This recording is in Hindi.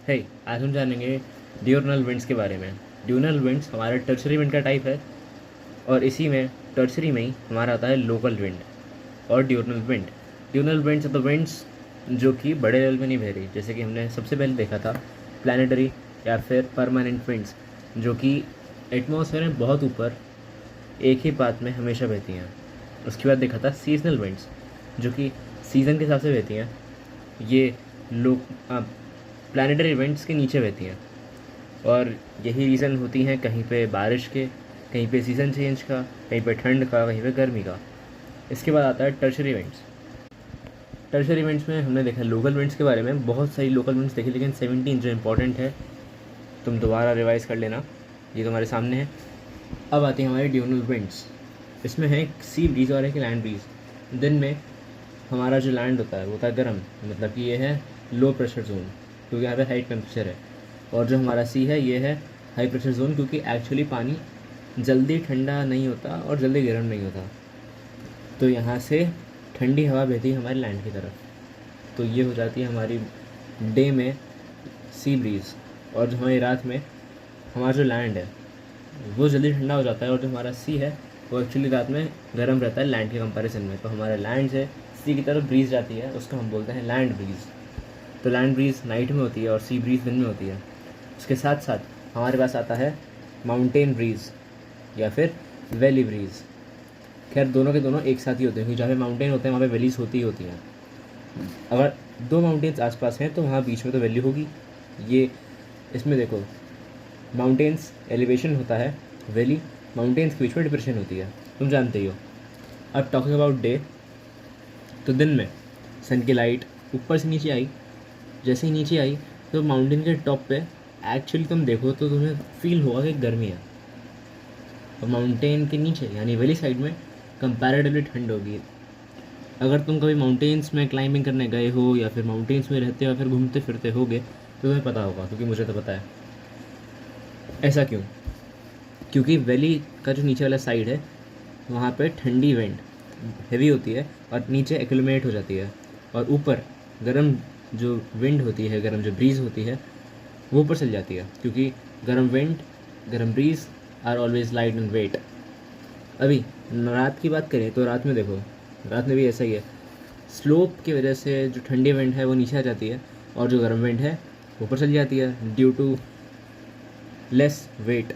है। आज हम जानेंगे डिurnal विंड्स के बारे में। डिurnal विंड्स हमारा टर्शरी विंड का टाइप है और इसी में टर्शरी में ही हमारा आता है लोकल विंड और डिurnal विंड। डिurnal विंड्स द विंड्स जो कि बड़े लेवल में नहीं बह रही, जैसे कि हमने सबसे पहले देखा था प्लानिटरी या फिर परमानेंट विंड्स जो कि एटमॉस्फेयर में बहुत ऊपर एक ही पाथ में हमेशा बहती हैं। उसके बाद देखा था सीजनल विंड्स जो कि सीज़न के हिसाब से बहती हैं। ये लोग प्लानिटरी इवेंट्स के नीचे बहती हैं और यही रीज़न होती हैं कहीं पे बारिश के, कहीं पे सीज़न चेंज का, कहीं पे ठंड का, कहीं पे गर्मी का। इसके बाद आता है टर्शरी इवेंट्स। टर्शरी इवेंट्स में हमने देखा लोकल विंड्स के बारे में, बहुत सारी लोकल विंड्स देखी, लेकिन 17 जो इंपॉर्टेंट है तुम दोबारा रिवाइज़ कर लेना, ये तुम्हारे सामने है। अब आती हैं हमारी डिurnal विंड्स। इसमें है एक सी ब्रीज और एक लैंड ब्रीज। दिन में हमारा जो लैंड होता है वो होता है गर्म, मतलब कि ये है लो प्रेशर जोन क्योंकि यहाँ पे हाई टेम्परेचर है, और जो हमारा सी है ये है हाई प्रेशर जोन क्योंकि एक्चुअली पानी जल्दी ठंडा नहीं होता और जल्दी गर्म नहीं होता। तो यहाँ से ठंडी हवा बहती है हमारे लैंड की तरफ, तो ये हो जाती है हमारी डे में सी ब्रीज। और जो हमारी रात में हमारा जो लैंड है वो जल्दी ठंडा हो जाता है, और जो हमारा सी है वो एक्चुअली रात में गर्म रहता है लैंड के कंपैरिजन में। तो हमारा लैंड से सी की तरफ ब्रीज जाती है, उसको हम बोलते हैं लैंड ब्रीज। तो लैंड ब्रीज नाइट में होती है और सी ब्रीज दिन में होती है। उसके साथ साथ हमारे पास आता है माउंटेन ब्रीज या फिर वैली ब्रीज। खैर दोनों के दोनों एक साथ ही होते हैं क्योंकि जहाँ पे माउंटेन होते हैं वहाँ पे वैलीज होती ही होती हैं। अगर दो माउंटेन्स आसपास हैं तो वहाँ बीच में तो वैली होगी। ये इसमें देखो, माउंटेन्स एलिवेशन होता है, वैली माउंटेन्स के बीच में डिप्रेशन होती है, तुम जानते ही हो। अब टॉकिंग अबाउट डे, तो दिन में सन की लाइट ऊपर से नीचे आई, जैसे ही नीचे आई तो माउंटेन के टॉप पे एक्चुअली तुम देखो तो तुम्हें फील होगा कि गर्मी है, और माउंटेन के नीचे यानी वैली साइड में कंपैरेटिवली ठंड होगी। अगर तुम कभी माउंटेन्स में क्लाइंबिंग करने गए हो या फिर माउंटेन्स में रहते हो या फिर घूमते फिरते होगे तो तुम्हें पता होगा, क्योंकि मुझे तो पता है। ऐसा क्यों? क्योंकि वैली का जो नीचे वाला साइड है वहाँ पे ठंडी विंड हैवी होती है और नीचे एक्यूमुलेट हो जाती है, और ऊपर गर्म जो विंड होती है, गर्म जो ब्रीज़ होती है वो ऊपर चल जाती है, क्योंकि गर्म विंड, गर्म breeze are always light and wet. अभी रात की बात करें तो रात में देखो, रात में भी ऐसा ही है। स्लोप की वजह से जो ठंडी विंड है वो नीचे आ जाती है और जो गर्म विंड है ऊपर चली जाती है ड्यू टू लेस वेट